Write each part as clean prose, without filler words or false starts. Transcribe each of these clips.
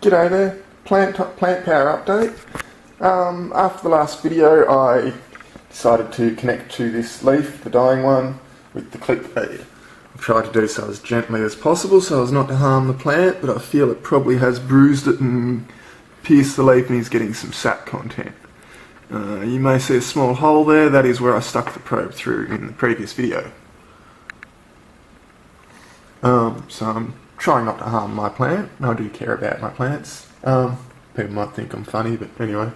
G'day there, plant power update. After the last video I decided to connect to this leaf, the dying one, with the clip lead. I've tried to do so as gently as possible so as not to harm the plant, but I feel it probably has bruised it and pierced the leaf and is getting some sap content. You may see a small hole there, that is where I stuck the probe through in the previous video. So I'm trying not to harm my plant. I do care about my plants. People might think I'm funny, but anyway.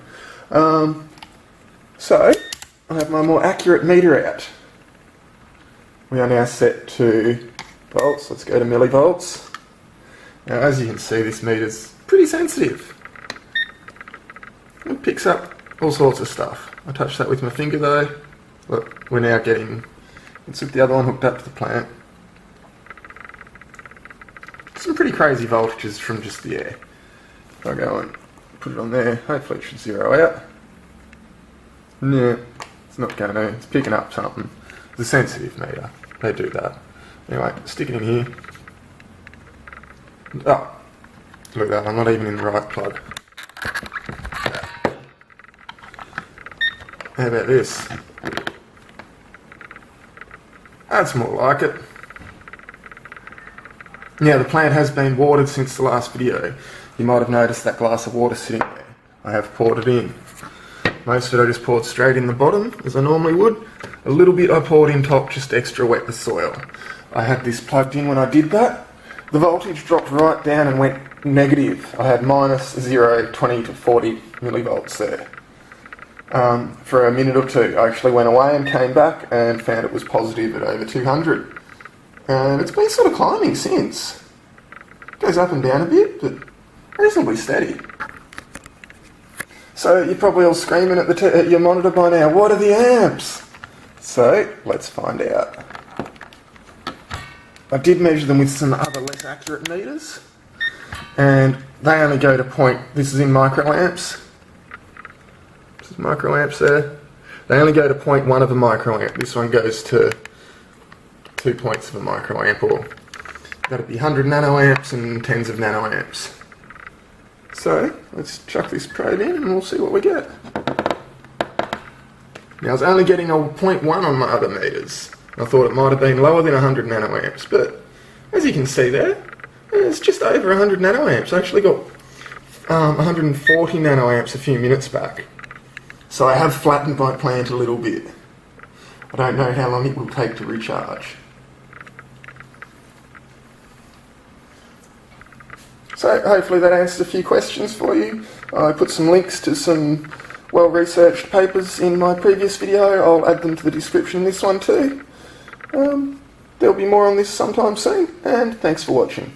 So, I have my more accurate meter out. We are now set to volts. Let's go to millivolts. Now, as you can see, this meter's pretty sensitive. It picks up all sorts of stuff. I touched that with my finger though. Look, we're now getting... Let's hook the other one hooked up to the plant. Some pretty crazy voltages from just the air. If I go and put it on there, hopefully it should zero out. No, it's not going to. It's picking up something. It's a sensitive meter. They do that. Anyway, stick it in here. Oh, look at that, I'm not even in the right plug. How about this? That's more like it. Now, the plant has been watered since the last video. You might have noticed that glass of water sitting there. I have poured it in. Most of it I just poured straight in the bottom, as I normally would. A little bit I poured in top, just extra wet the soil. I had this plugged in when I did that. The voltage dropped right down and went negative. I had minus 0, 20 to 40 millivolts there. For a minute or two. I actually went away and came back and found it was positive at over 200. And it's been sort of climbing since. It goes up and down a bit, but reasonably steady. So you're probably all screaming at your monitor by now, what are the amps? So let's find out. I did measure them with some other less accurate meters, and they only go to this is in microamps. This is microamps there. They only go to 0.1 of a microamp. This one goes to 2 points of a microamp, or got to be 100 nanoamps and tens of nanoamps. So let's chuck this probe in and we'll see what we get. Now I was only getting a 0.1 on my other meters. I thought it might have been lower than 100 nanoamps, but as you can see there, it's just over 100 nanoamps. I actually got 140 nanoamps a few minutes back. So I have flattened my plant a little bit. I don't know how long it will take to recharge. So hopefully that answers a few questions for you. I put some links to some well-researched papers in my previous video. I'll add them to the description in this one too. There'll be more on this sometime soon, and thanks for watching.